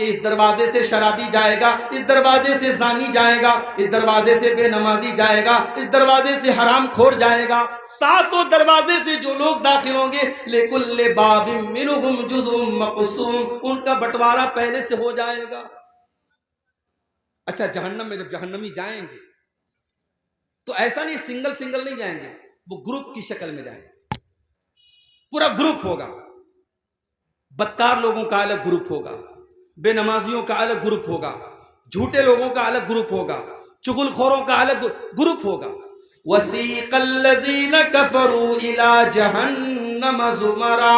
کہ اس دروازے سے شرابی جائے گا، اس دروازے سے زانی جائے گا، اس دروازے سے بے نمازی جائے گا، اس دروازے سے حرام خور جائے گا. ساتوں دروازے سے جو لوگ داخل ہوں گے لِكُلِّ بَابٍ مِّنْهُمْ جُزْءٌ مَّقْسُومٌ، ان کا بٹوارا پہلے سے ہو جائے گا. اچھا جہنم میں جب جہنمی جائیں گے تو ایسا نہیں سنگل سنگل نہیں جائیں گے، وہ گروپ کی شکل میں جائیں گے. پورا گروپ ہوگا. بدکار لوگوں کا الگ گروپ ہوگا، بے نمازیوں کا الگ گروپ ہوگا، جھوٹے لوگوں کا الگ گروپ ہوگا، چغل خوروں کا الگ گروپ ہوگا. وَسِيقَ الَّذِينَ كَفَرُوا إِلَى جَهَنَّمَ زُمَرًا،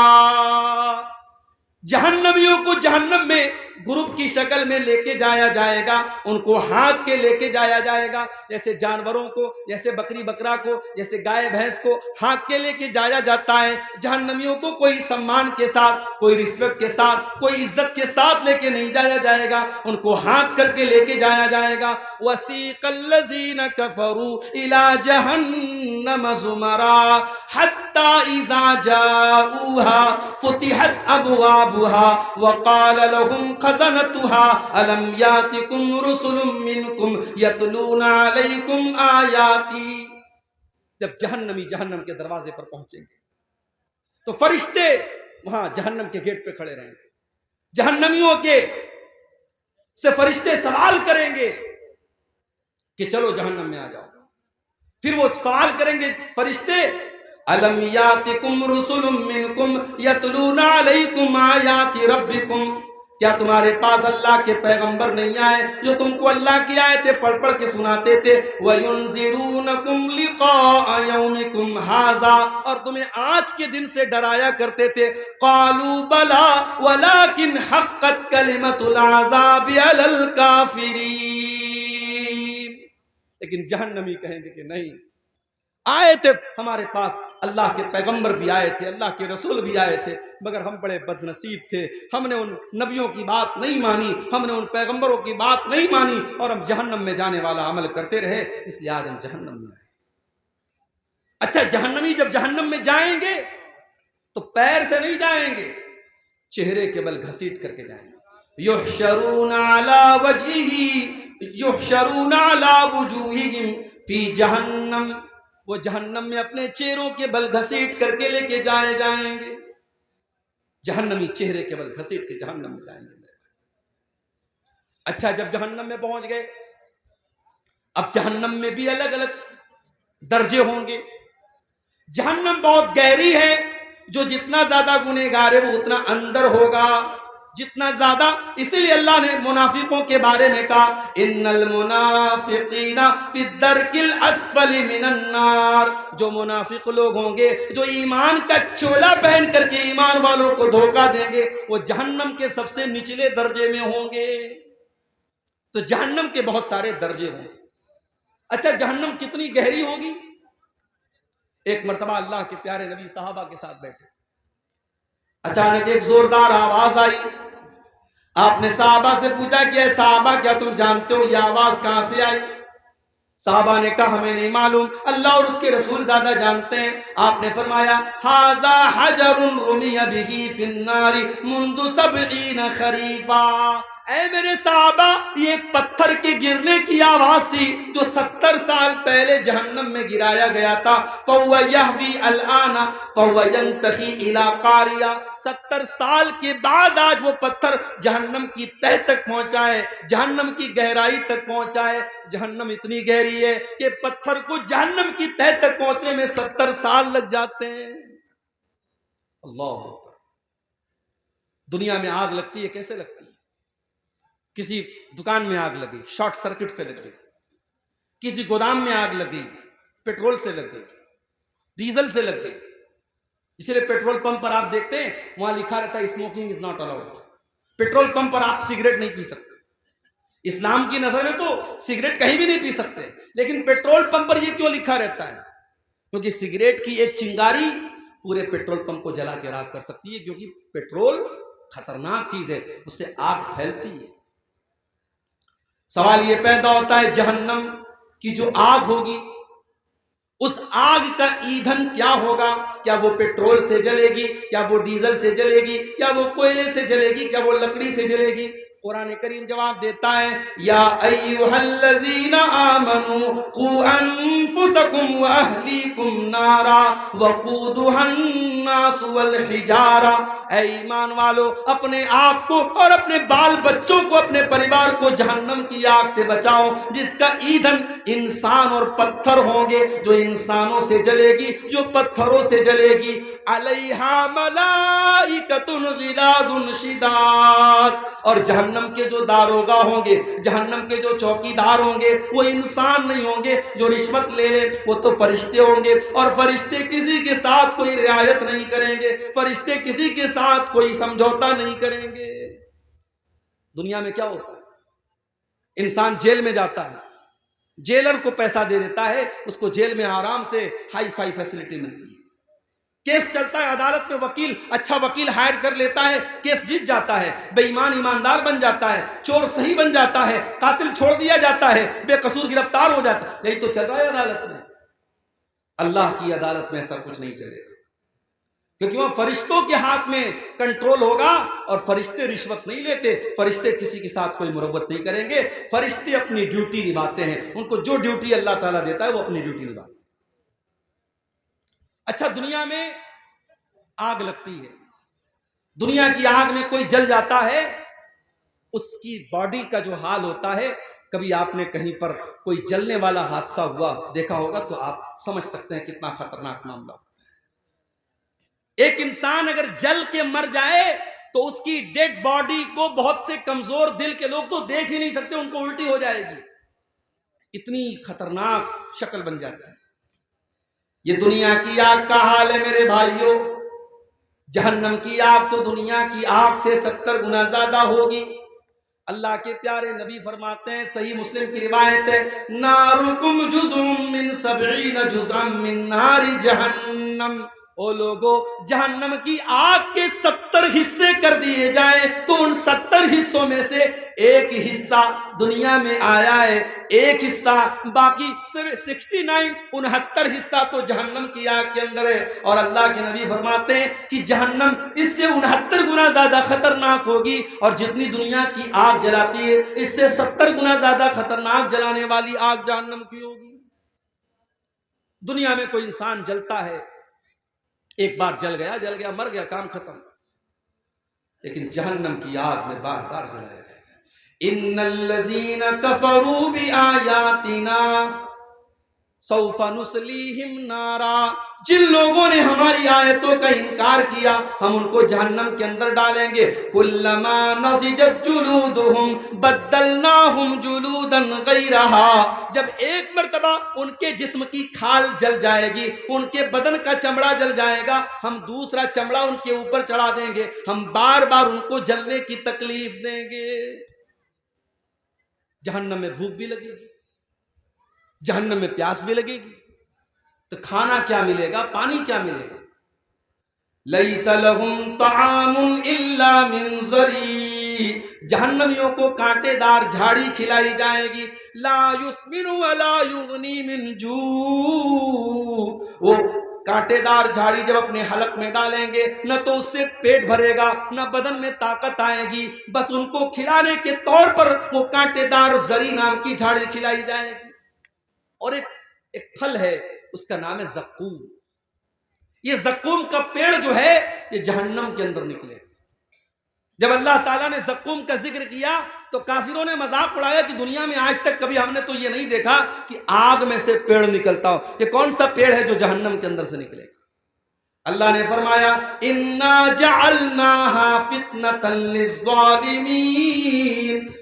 جہنمیوں کو جہنم میں گروپ کی شکل میں لے کے جایا جائے گا، ان کو ہانک کے لے کے جایا جائے گا. جیسے جانوروں کو، جیسے بکری بکرا کو، جیسے گائے بھینس کو ہانک کے لے کے جایا جاتا ہے، جہنمیوں کو کوئی سمان کے ساتھ، کوئی رسپیکٹ کے ساتھ، کوئی عزت کے ساتھ لے کے نہیں جایا جائے گا، ان کو ہانک کر کے لے کے جایا جائے گا. وَسِيقَ الَّذِينَ كَفَرُوا إِلَى جَهَنَّمَ زُمَرًا حَتَّى إِذَا جَاءُوهَا فُتِحَتْ أَبْوَابُهَا وَقَالَ لَهُمْ خَزَنَتُهَا أَلَمْ يَأْتِكُمْ رُسُلٌ مِّنْكُمْ يَتْلُونَ عَلَيْكُمْ آيَاتِي. جب جہنمی جہنم کے دروازے پر پہنچیں گے تو فرشتے وہاں جہنم کے گیٹ پہ کھڑے رہیں گے. جہنمیوں کے سے فرشتے سوال کریں گے کہ چلو جہنم میں آ جاؤ. پھر وہ سوال کریں گے فرشتے، أَلَمْ يَأْتِكُمْ رُسُلٌ مِّنْكُمْ يَتْلُونَ عَلَيْكُمْ آيَاتِ رَبِّكُمْ، کیا تمہارے پاس اللہ کے پیغمبر نہیں آئے جو تم کو اللہ کی آیتیں پڑھ پڑھ کے سناتے تھے؟ وَيُنذِرُونَكُمْ لِقَاءَ يَوْمِكُمْ هَٰذَا، اور تمہیں آج کے دن سے ڈرایا کرتے تھے. قَالُوا بَلَىٰ وَلَٰكِنْ حَقَّتْ كَلِمَةُ الْعَذَابِ عَلَى الْكَافِرِينَ. لیکن جہنمی کہیں گے کہ نہیں، آئے تھے ہمارے پاس، اللہ کے پیغمبر بھی آئے تھے، اللہ کے رسول بھی آئے تھے، مگر ہم بڑے بد نصیب تھے، ہم نے ان نبیوں کی بات نہیں مانی، ہم نے ان پیغمبروں کی بات نہیں مانی، اور ہم جہنم میں جانے والا عمل کرتے رہے، اس لیے آج ہم جہنم میں آئے. اچھا جہنمی جب جہنم میں جائیں گے تو پیر سے نہیں جائیں گے، چہرے کے بل گھسیٹ کر کے جائیں گے. یحشرون علی وجوہہم فی جہنم، وہ جہنم میں اپنے چہروں کے بل گھسیٹ کر کے لے کے جائے جائیں گے. جہنمی چہرے کے بل گھسیٹ کے جہنم میں جائیں گے. اچھا جب جہنم میں پہنچ گئے، اب جہنم میں بھی الگ الگ درجے ہوں گے. جہنم بہت گہری ہے، جو جتنا زیادہ گنہگار ہے وہ اتنا اندر ہوگا، جتنا زیادہ. اسی لیے اللہ نے منافقوں کے بارے میں کہا ان المنافقین فی الدرک الاسفل من النار، جو منافق لوگ ہوں گے جو ایمان کا چولا پہن کر کے ایمان والوں کو دھوکہ دیں گے، وہ جہنم کے سب سے نچلے درجے میں ہوں گے. تو جہنم کے بہت سارے درجے ہوں گے. اچھا جہنم کتنی گہری ہوگی؟ ایک مرتبہ اللہ کے پیارے نبی صحابہ کے ساتھ بیٹھے، اچانک ایک زوردار آواز آئی. آپ نے صحابہ سے پوچھا کہ اے صحابہ کیا تم جانتے ہو یہ آواز کہاں سے آئی؟ صحابہ نے کہا ہمیں نہیں معلوم، اللہ اور اس کے رسول زیادہ جانتے ہیں. آپ نے فرمایا ھذا حجر رمی بہ فی النار منذ 70 خریفا. اے میرے صحابہ یہ ایک پتھر کے گرنے کی آواز تھی جو 70 سال پہلے جہنم میں گرایا گیا تھا. فہو یہوی الآن فہو ینتہی الی قاریہ، 70 سال کے بعد آج وہ پتھر جہنم کی تہہ تک پہنچا ہے، جہنم کی گہرائی تک پہنچا ہے. جہنم اتنی گہری ہے کہ پتھر کو جہنم کی تہہ تک پہنچنے میں 70 سال لگ جاتے ہیں. اللہ اکبر. دنیا میں آگ لگتی ہے کیسے لگتی ہے؟ کسی دکان میں آگ لگی، شارٹ سرکٹ سے لگ گئی. کسی گودام میں آگ لگی، پیٹرول سے لگ گئی، ڈیزل سے لگ گئی. اس لیے پیٹرول پمپ پر آپ دیکھتے ہیں وہاں لکھا رہتا ہے smoking is not allowed. Petrol pump پر آپ سگریٹ نہیں پی سکتے. اسلام کی نظر میں تو سگریٹ کہیں بھی نہیں پی سکتے، لیکن پیٹرول پمپ پر یہ کیوں لکھا رہتا ہے؟ کیونکہ سگریٹ کی ایک چنگاری پورے پیٹرول پمپ کو جلا کے راکھ کر سکتی ہے، کیونکہ پیٹرول خطرناک چیز ہے، اس سے آگ پھیلتی ہے. سوال یہ پیدا ہوتا ہے جہنم کی جو آگ ہوگی اس آگ کا ایندھن کیا ہوگا؟ کیا وہ پیٹرول سے جلے گی؟ کیا وہ ڈیزل سے جلے گی؟ کیا وہ کوئلے سے جلے گی؟ کیا وہ لکڑی سے جلے گی؟ قرآن کریم جواب دیتا ہے یا ایھا الذین آمنوا قوا انفسکم واہلیکم نارا وقودھا الناس والحجارہ، اے ایمان والو اپنے آپ کو اور اپنے بال بچوں کو، اپنے پریوار کو جہنم کی آگ سے بچاؤ جس کا ایندھن انسان اور پتھر ہوں گے، جو انسانوں سے جلے گی، جو پتھروں سے جلے گی، علیہا ملائکۃ غلاظ شداد، اور جہنم کے جو داروغہ ہوں گے، جہنم کے جو چوکیدار ہوں گے وہ انسان نہیں ہوں گے جو رشوت لے لے، وہ تو فرشتے ہوں گے، اور فرشتے کسی کے ساتھ کوئی رعایت نہیں کریں گے، فرشتے کسی کے ساتھ کوئی سمجھوتا نہیں کریں گے۔ دنیا میں کیا ہوتا ہے؟ انسان جیل میں جاتا ہے، جیلر کو پیسہ دے دیتا ہے، اس کو جیل میں آرام سے ہائی فائی فیسلٹی ملتی ہے، کیس چلتا ہے عدالت میں، وکیل اچھا وکیل ہائر کر لیتا ہے، کیس جیت جاتا ہے، بے ایمان ایماندار بن جاتا ہے، چور صحیح بن جاتا ہے، قاتل چھوڑ دیا جاتا ہے، بے قصور گرفتار ہو جاتا ہے۔ یہی تو چل رہا ہے عدالت میں۔ اللہ کی عدالت میں ایسا کچھ نہیں چلے گا، کیونکہ وہ فرشتوں کے ہاتھ میں کنٹرول ہوگا، اور فرشتے رشوت نہیں لیتے، فرشتے کسی کے ساتھ کوئی مروت نہیں کریں گے، فرشتے اپنی ڈیوٹی نبھاتے ہیں، ان کو جو ڈیوٹی اللہ تعالیٰ دیتا ہے وہ اپنی ڈیوٹی نبھاتے ہیں۔ اچھا، دنیا میں آگ لگتی ہے، دنیا کی آگ میں کوئی جل جاتا ہے، اس کی باڈی کا جو حال ہوتا ہے، کبھی آپ نے کہیں پر کوئی جلنے والا حادثہ ہوا دیکھا ہوگا تو آپ سمجھ سکتے ہیں کتنا خطرناک معاملہ ہوتا ہے۔ ایک انسان اگر جل کے مر جائے تو اس کی ڈیڈ باڈی کو بہت سے کمزور دل کے لوگ تو دیکھ ہی نہیں سکتے، ان کو الٹی ہو جائے گی، اتنی خطرناک شکل بن جاتی ہے۔ یہ دنیا کی آگ کا حال ہے میرے بھائیوں، جہنم کی آگ تو دنیا کی آگ سے 70 گنا زیادہ ہوگی۔ اللہ کے پیارے نبی فرماتے ہیں، صحیح مسلم کی روایت ہے، نارکم جزء من 70 جزءا من نار جہنم، او لوگو جہنم کی آگ کے 70 حصے کر دیے جائیں تو ان 70 حصوں میں سے ایک حصہ دنیا میں آیا ہے، ایک حصہ، باقی 69 حصہ تو جہنم کی آگ کے اندر ہے۔ اور اللہ کے نبی فرماتے ہیں کہ جہنم اس سے 69 گنا زیادہ خطرناک ہوگی، اور جتنی دنیا کی آگ جلاتی ہے اس سے 70 گنا زیادہ خطرناک جلانے والی آگ جہنم کی ہوگی۔ دنیا میں کوئی انسان جلتا ہے، ایک بار جل گیا مر گیا، کام ختم، لیکن جہنم کی آگ میں بار بار جلایا جائے گا۔ ان الذین کفروا بآیاتنا سوف نصلیہم نارا، جن لوگوں نے ہماری آیتوں کا انکار کیا ہم ان کو جہنم کے اندر ڈالیں گے۔ کلما نضجت جلودہم بدلناہم جلودا غیرہا، جب ایک مرتبہ ان کے جسم کی کھال جل جائے گی، ان کے بدن کا چمڑا جل جائے گا، ہم دوسرا چمڑا ان کے اوپر چڑھا دیں گے، ہم بار بار ان کو جلنے کی تکلیف دیں گے۔ جہنم میں بھوک بھی لگے گی، جہنم میں پیاس بھی لگے گی، تو کھانا کیا ملے گا، پانی کیا ملے گا؟ لیس لہم طعام الا من ضریع، جہنمیوں کو کانٹے دار جھاڑی کھلائی جائے گی، لا یسمن ولا یغنی من جوع، وہ کانٹے دار جھاڑی جب اپنے حلق میں ڈالیں گے نہ تو اس سے پیٹ بھرے گا نہ بدن میں طاقت آئے گی، بس ان کو کھلانے کے طور پر وہ کانٹے دار زری نام کی جھاڑی کھلائی جائے گی۔ اور ایک پھل ہے، اس کا نام ہے زقوم۔ یہ زقوم کا پیڑ جو ہے یہ جہنم کے اندر نکلے۔ جب اللہ تعالیٰ نے زقوم کا ذکر کیا تو کافروں نے مذاق اڑایا کہ دنیا میں آج تک کبھی ہم نے تو یہ نہیں دیکھا کہ آگ میں سے پیڑ نکلتا ہو، یہ کون سا پیڑ ہے جو جہنم کے اندر سے نکلے گا؟ اللہ نے فرمایا اِنَّا جَعَلْنَاهَا فِتْنَةً لِلظَّالِمِينَ،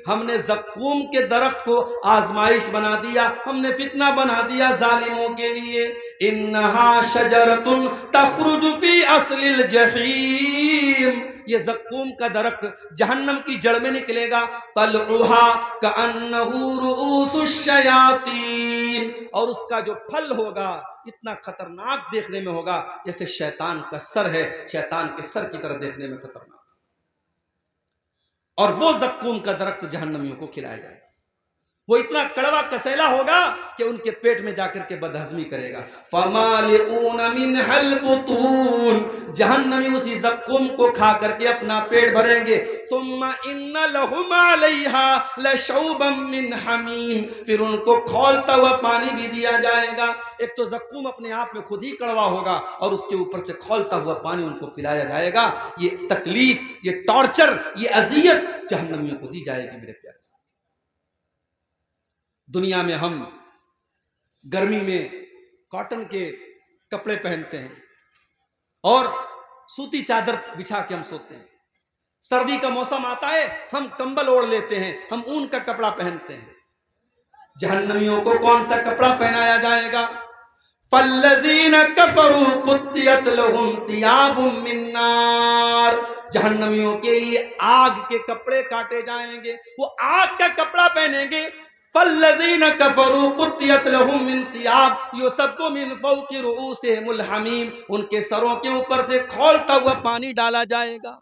ہم نے زقوم کے درخت کو آزمائش بنا دیا، ہم نے فتنہ بنا دیا ظالموں کے لیے۔ إِنَّهَا شَجَرَةٌ تَخْرُجُ فِي أَصْلِ الْجَحِيمِ، یہ زقوم کا درخت جہنم کی جڑ میں نکلے گا، طَلْعُهَا كَأَنَّهُ رُؤُوسُ الشَّيَاطِينِ، اور اس کا جو پھل ہوگا اتنا خطرناک دیکھنے میں ہوگا جیسے شیطان کا سر ہے، شیطان کے سر کی طرح دیکھنے میں خطرناک، اور وہ زقوم کا درخت جہنمیوں کو کھلایا جائے گا۔ وہ اتنا کڑوا کسیلا ہوگا کہ ان کے پیٹ میں جا کر کے بدہضمی کرے گا. فَمَالِئُونَ مِنْهَا الْبُطُونَ، جہنمی اسی زقوم کو کھا کر کے اپنا پیٹ بھریں گے. ثُمَّ إِنَّ لَهُمْ عَلَيْهَا لَشَوْبًا مِّنْ حَمِيمٍ، پھر ان کو کھولتا ہوا پانی بھی دیا جائے گا. ایک تو زقوم اپنے آپ میں خود ہی کڑوا ہوگا اور اس کے اوپر سے کھولتا ہوا پانی ان کو پلایا جائے گا. یہ تکلیف، یہ ٹارچر، یہ اذیت جہنمیوں کو دی جائے گی. میرے پیارے ساتھ، دنیا میں ہم گرمی میں کاٹن کے کپڑے پہنتے ہیں اور سوتی چادر بچھا کے ہم سوتے ہیں. سردی کا موسم آتا ہے ہم کمبل اوڑھ لیتے ہیں، ہم اون کا کپڑا پہنتے ہیں. جہنمیوں کو کون سا کپڑا پہنایا جائے گا؟ فَالَّذِينَ كَفَرُوا قُطِّعَتْ لَهُمْ ثِيَابٌ مِّن نَّارٍ، جہنمیوں کے لیے آگ کے کپڑے کاٹے جائیں گے، وہ آگ کا کپڑا پہنیں گے. فَالَّذِينَ كَفَرُوا قُطِّعَتْ لَهُم مِّن ثِيَابٍ يُصَبُّ مِّن فَوْقِ رُؤُوسِهِمُ الْحَمِيمُ، ان کے سروں کے اوپر سے کھولتا ہوا پانی ڈالا جائے گا.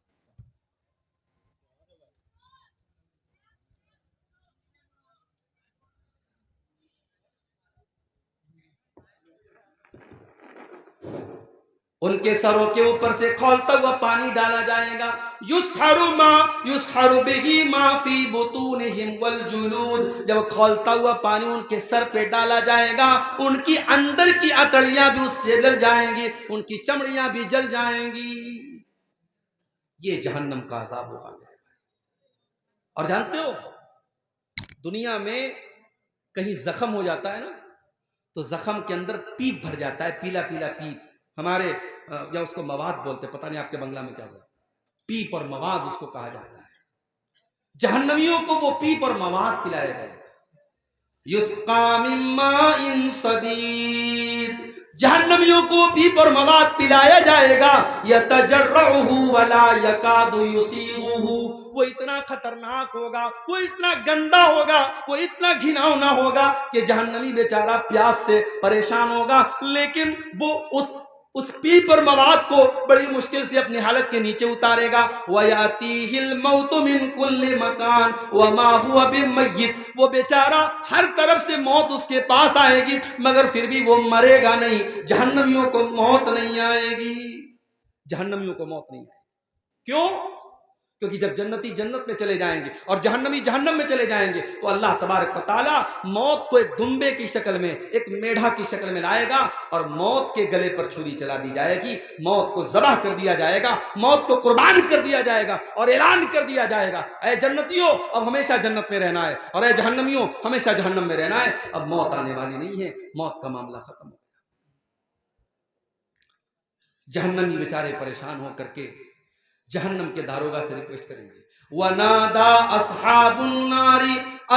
ان کے سروں کے اوپر سے کھولتا ہوا پانی ڈالا جائے گا. یُسْحَرُ بِهِ مَا فِي بُطُونِهِمْ وَالْجُلُودُ، جب کھولتا ہوا پانی ان کے سر پہ ڈالا جائے گا ان کی اندر کی اتڑیاں بھی اس سے جل جائیں گی، ان کی چمڑیاں بھی جل جائیں گی. یہ جہنم کا عذاب ہوگا. اور جانتے ہو دنیا میں کہیں زخم ہو جاتا ہے نا تو زخم کے اندر پیپ بھر جاتا ہے، پیلا پیلا پیپ. ہمارے یا اس کو مواد بولتے، پتہ نہیں آپ کے بنگلہ میں کیا بولتے، پیپ اور مواد اس کو کہا جاتا ہے. جہنمیوں کو وہ پیپ اور مواد پلایا جائے گا. یسقا من ماء صدید، جہنمیوں کو پیپ اور مواد پلایا جائے گا. یتجرعہ ولا یکاد یسیغہ، وہ اتنا خطرناک ہوگا، وہ اتنا گندا ہوگا، وہ اتنا گھناؤنا ہوگا کہ جہنمی بیچارہ پیاس سے پریشان ہوگا، لیکن وہ اس پیپ اور مواد کو بڑی مشکل سے اپنی حلق کے نیچے اتارے گا. وَيَأْتِيهِ الْمَوْتُ مِنْ كُلِّ مَكَانٍ وَمَا هُوَ بِمَيِّتٍ، وہ بیچارہ ہر طرف سے موت اس کے پاس آئے گی مگر پھر بھی وہ مرے گا نہیں. جہنمیوں کو موت نہیں آئے گی، جہنمیوں کو موت نہیں آئے گی. کیوں؟ کیونکہ جب جنتی جنت میں چلے جائیں گے اور جہنمی جہنم میں چلے جائیں گے تو اللہ تبارک و تعالیٰ موت کو ایک دمبے کی شکل میں، ایک میڑھا کی شکل میں لائے گا اور موت کے گلے پر چھری چلا دی جائے گی. موت کو ذبح کر دیا جائے گا، موت کو قربان کر دیا جائے گا اور اعلان کر دیا جائے گا اے جنتیوں اب ہمیشہ جنت میں رہنا ہے، اور اے جہنمیوں ہمیشہ جہنم میں رہنا ہے. اب موت آنے والی نہیں ہے، موت کا معاملہ ختم ہو گیا. جہنمی بیچارے پریشان ہو کر کے جہنم کے داروغہ سے ریکویسٹ کریں گے. وَنَادَى أَصْحَابُ النَّارِ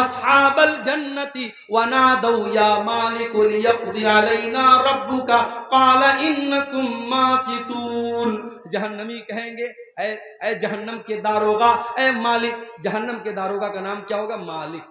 أَصْحَابَ الْجَنَّةِ وَنَادَوْا يَا مَالِكُ لِيَقْضِ عَلَيْنَا رَبُّكَ قَالَ إِنَّكُمْ مَاكِثُونَ، جہنمی کہیں گے اے جہنم کے داروغہ، اے مالک. جہنم کے داروغہ کا نام کیا ہوگا؟ مالک.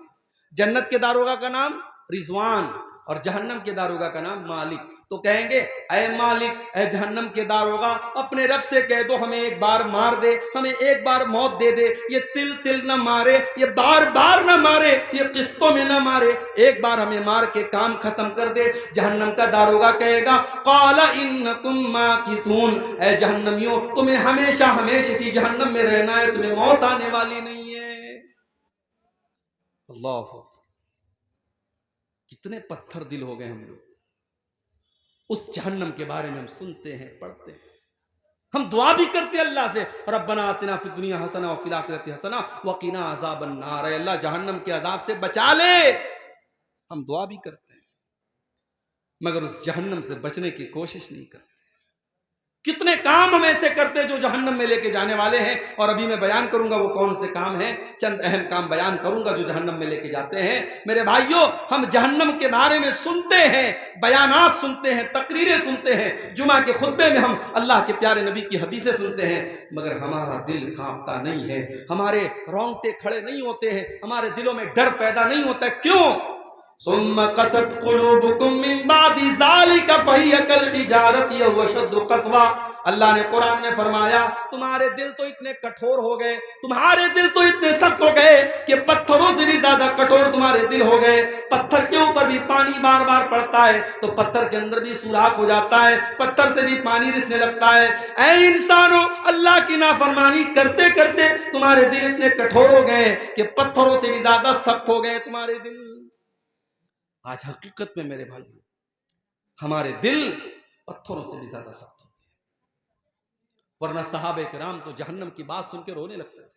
جنت کے داروغہ کا نام رضوان اور جہنم کے داروغہ کا نام مالک. تو کہیں گے اے مالک، اے جہنم کے داروغہ، اپنے رب سے کہہ دو ہمیں ایک بار مار دے، ہمیں ایک بار موت دے دے. یہ تل تل نہ مارے، یہ بار بار نہ مارے، یہ قسطوں میں نہ مارے، ایک بار ہمیں مار کے کام ختم کر دے. جہنم کا داروغہ کہے گا قال انکم ماکثون، اے جہنمیوں تمہیں ہمیشہ ہمیشہ اسی جہنم میں رہنا ہے، تمہیں موت آنے والی نہیں ہے. اللہ، کتنے پتھر دل ہو گئے ہم لوگ. اس جہنم کے بارے میں ہم سنتے ہیں، پڑھتے ہیں، ہم دعا بھی کرتے ہیں اللہ سے ربنا آتنا فی الدنیا حسنہ وفی الآخرۃ حسنہ وقنا عذاب النار، اے اللہ جہنم کے عذاب سے بچا لے. ہم دعا بھی کرتے ہیں مگر اس جہنم سے بچنے کی کوشش نہیں کرتے. کتنے کام ہم ایسے کرتے جو جہنم میں لے کے جانے والے ہیں، اور ابھی میں بیان کروں گا وہ کون سے کام ہیں. چند اہم کام بیان کروں گا جو جہنم میں لے کے جاتے ہیں. میرے بھائیوں، ہم جہنم کے بارے میں سنتے ہیں، بیانات سنتے ہیں، تقریریں سنتے ہیں، جمعہ کے خطبے میں ہم اللہ کے پیارے نبی کی حدیثیں سنتے ہیں، مگر ہمارا دل کانپتا نہیں ہے، ہمارے رونگٹے کھڑے نہیں ہوتے ہیں، ہمارے دلوں میں ڈر پیدا نہیں ہوتا ہے. کیوں؟ ثم قست قلوبكم من بعد ذلك فهي كالحجارة أو أشد قسوة. اللہ نے قرآن میں فرمایا تمہارے دل تو اتنے کٹھور ہو گئے، تمہارے دل تو اتنے سخت ہو گئے کہ پتھروں سے بھی زیادہ کٹور تمہارے دل ہو گئے. پتھر کے اوپر بھی پانی بار بار پڑتا ہے تو پتھر کے اندر بھی سوراخ ہو جاتا ہے, پتھر سے بھی پانی رسنے لگتا ہے. اے انسانوں, اللہ کی نافرمانی کرتے کرتے تمہارے دل اتنے کٹھور ہو گئے کہ پتھروں سے بھی زیادہ سخت ہو گئے تمہارے دل. آج حقیقت میں میرے بھائی ہمارے دل پتھروں سے بھی زیادہ سخت ہو گئے, ورنہ صحابہ کرام تو جہنم کی بات سن کے رونے لگتے تھے.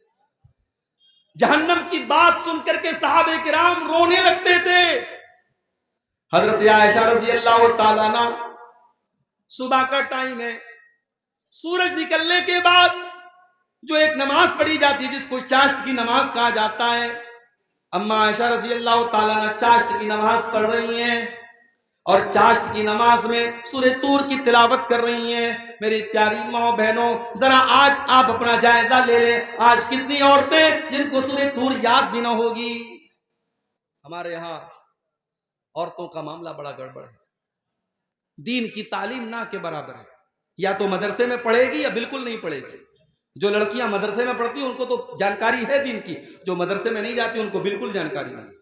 جہنم کی بات سن کر کے صحابہ کرام رونے لگتے تھے. حضرت عائشہ رضی اللہ تعالیٰ عنہ, صبح کا ٹائم ہے, سورج نکلنے کے بعد جو ایک نماز پڑھی جاتی ہے جس کو چاشت کی نماز کہا جاتا ہے, اما عائشہ رضی اللہ تعالیٰ عنہ چاشت کی نماز پڑھ رہی ہیں اور چاشت کی نماز میں سورہ طور کی تلاوت کر رہی ہیں. میری پیاری ماں بہنوں, ذرا آج آپ اپنا جائزہ لے لیں, آج کتنی عورتیں جن کو سورہ طور یاد بھی نہ ہوگی. ہمارے یہاں عورتوں کا معاملہ بڑا گڑبڑ ہے, دین کی تعلیم نہ کے برابر ہے. یا تو مدرسے میں پڑھے گی یا بالکل نہیں پڑھے گی. جو لڑکیاں مدرسے میں پڑھتی ہیں ان کو تو جانکاری ہے دین کی, جو مدرسے میں نہیں جاتی ان کو بالکل جانکاری نہیں.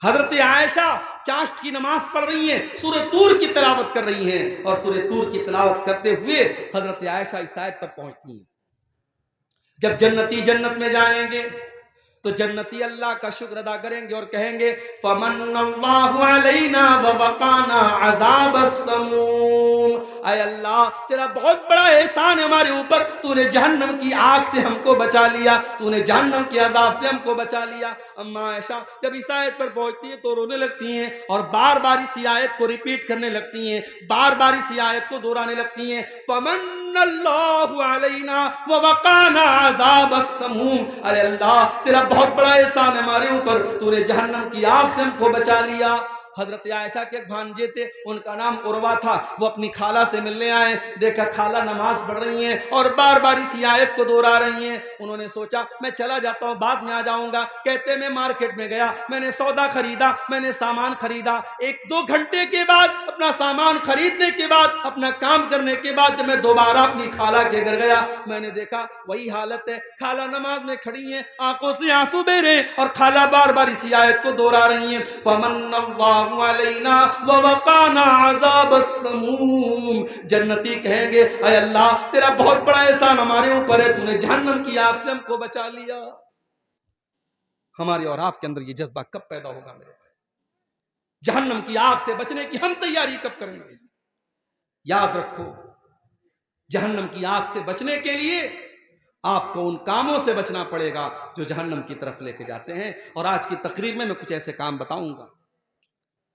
حضرت عائشہ چاشت کی نماز پڑھ رہی ہیں, سورہ طور کی تلاوت کر رہی ہیں, اور سورہ طور کی تلاوت کرتے ہوئے حضرت عائشہ اس آیت پر پہنچتی ہیں, جب جنتی جنت میں جائیں گے تو جنتی اللہ کا شکر ادا کریں گے اور کہیں گے فمن اللہ علینا ووقانا عذاب السموم. اے اللہ تیرا بہت بڑا احسان ہے ہمارے اوپر, تو نے جہنم کی آگ سے ہم کو بچا لیا, تو نے جہنم کے عذاب سے ہم کو بچا لیا. اما عائشہ جب اس آیت پر پہنچتی ہیں تو رونے لگتی ہیں اور بار بار اسی آیت کو ریپیٹ کرنے لگتی ہیں, بار بار اسی آیت کو دہرانے لگتی ہیں, فمن اللہ علینا ووقانا عذاب السموم. ارے اللہ تیرا بہت بڑا احسان ہے ہمارے اوپر, تو نے جہنم کی آگ سے ہم کو بچا لیا. حضرت عائشہ کے ایک بھانجے تھے, ان کا نام عروہ تھا, وہ اپنی خالہ سے ملنے آئے, دیکھا خالہ نماز پڑھ رہی ہیں اور بار بار اسی آیت کو دہرا رہی ہیں. انہوں نے سوچا میں چلا جاتا ہوں, بعد میں آ جاؤں گا. کہتے میں مارکیٹ میں گیا, میں نے سودا خریدا, میں نے سامان خریدا. 1-2 گھنٹے کے بعد اپنا سامان خریدنے کے بعد, اپنا کام کرنے کے بعد جب میں دوبارہ اپنی خالہ کے گھر گیا, میں نے دیکھا وہی حالت ہے, خالہ نماز میں کھڑی ہیں, آنکھوں سے آنسو بہ رہے ہیں, اور خالہ بار بار اسی آیت کو دہرا رہی ہیں فمن اللہ علینا ووقانا عذاب السموم. جنتی کہیں گے اے اللہ تیرا بہت بڑا احسان ہمارے اوپر ہے, تو نے جہنم کی آگ سے ہم کو بچا لیا. ہمارے اور آپ کے اندر یہ جذبہ کب پیدا ہوگا میرے بھائی؟ جہنم کی آگ سے بچنے کی ہم تیاری کب کریں گے؟ یاد رکھو, جہنم کی آگ سے بچنے کے لیے آپ کو ان کاموں سے بچنا پڑے گا جو جہنم کی طرف لے کے جاتے ہیں. اور آج کی تقریر میں کچھ ایسے کام بتاؤں گا,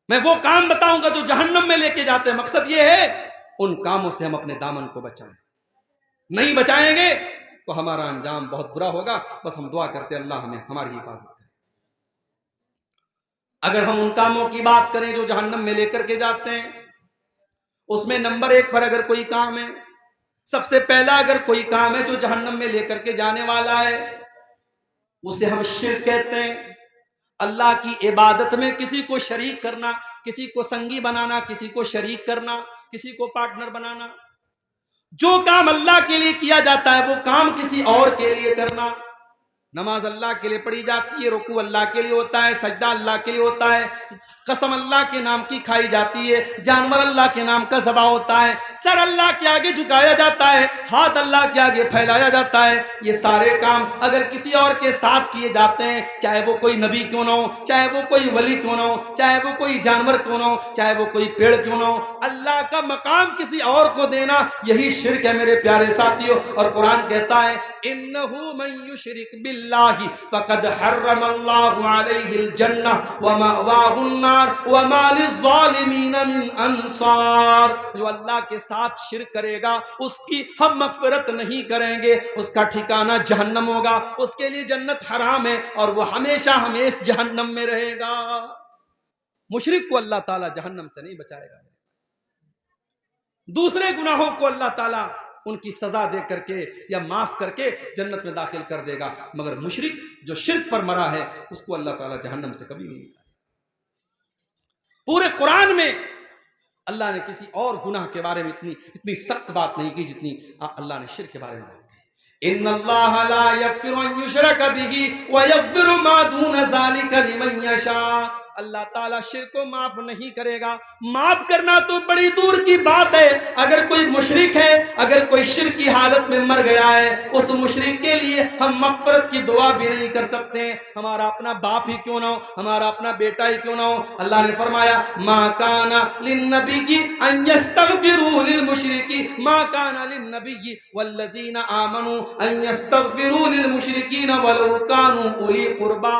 میں وہ کام بتاؤں گا جو جہنم میں لے کے جاتے ہیں. مقصد یہ ہے ان کاموں سے ہم اپنے دامن کو بچائیں. نہیں بچائیں گے تو ہمارا انجام بہت برا ہوگا. بس ہم دعا کرتے اللہ ہمیں ہماری حفاظت کرے. اگر ہم ان کاموں کی بات کریں جو جہنم میں لے کر کے جاتے ہیں, اس میں نمبر 1 پر اگر کوئی کام ہے, سب سے پہلا اگر کوئی کام ہے جو جہنم میں لے کر کے جانے والا ہے, اسے ہم شرک کہتے ہیں. اللہ کی عبادت میں کسی کو شریک کرنا, کسی کو سنگی بنانا, کسی کو شریک کرنا, کسی کو پارٹنر بنانا. جو کام اللہ کے لیے کیا جاتا ہے وہ کام کسی اور کے لیے کرنا. نماز اللہ کے لیے پڑھی جاتی ہے, رکوع اللہ کے لیے ہوتا ہے, سجدہ اللہ کے لیے ہوتا ہے, قسم اللہ کے نام کی کھائی جاتی ہے, جانور اللہ کے نام کا ذبح ہوتا ہے, سر اللہ کے آگے جھکایا جاتا ہے, ہاتھ اللہ کے آگے پھیلایا جاتا ہے. یہ سارے کام اگر کسی اور کے ساتھ کیے جاتے ہیں, چاہے وہ کوئی نبی کیوں نہ ہو, چاہے وہ کوئی ولی کیوں نہ ہو, چاہے وہ کوئی جانور کیوں نہ ہو, چاہے وہ کوئی پیڑ کیوں نہ ہو, اللہ کا مقام کسی اور کو دینا یہی شرک ہے میرے پیارے ساتھیوں. اور قرآن کہتا ہے انہ من یشرک باللہ فقد حرم اللہ علیہ الجنہ ومأواہ النار وما للظالمین من انصار. جو اللہ کے ساتھ شرک کرے گا اس کی ہم مغفرت نہیں کریں گے, اس کا ٹھکانہ جہنم ہوگا, اس کے لیے جنت حرام ہے اور وہ ہمیشہ ہمیشہ جہنم میں رہے گا. مشرک کو اللہ تعالی جہنم سے نہیں بچائے گا. دوسرے گناہوں کو اللہ تعالیٰ ان کی سزا دے کر کے یا معاف کر کے جنت میں داخل کر دے گا, مگر مشرک جو شرک پر مرا ہے اس کو اللہ تعالیٰ جہنم سے کبھی نہیں نکالے. پورے قرآن میں اللہ نے کسی اور گناہ کے بارے میں اتنی سخت بات نہیں کی جتنی اللہ نے شرک کے بارے میں بات کی. ان اللہ لا یغفر ان یشرک بہ ویغفر ما دون ذلک لمن یشاء. اللہ تعالیٰ شرک کو معاف نہیں کرے گا. معاف کرنا تو بڑی دور کی بات ہے. اگر کوئی مشرک ہے, اگر کوئی شرک کی حالت میں مر گیا ہے, اس مشرک کے لیے ہم مغفرت کی دعا بھی نہیں کر سکتے. ہمارا اپنا باپ ہی کیوں نہ ہو, ہمارا اپنا بیٹا ہی کیوں نہ ہو. اللہ نے فرمایا ما کان للنبی ان یستغفروا للمشرکین, ما کان للنبی والذین آمنوا ان یستغفروا للمشرکین ولو کانوا اولی قربی.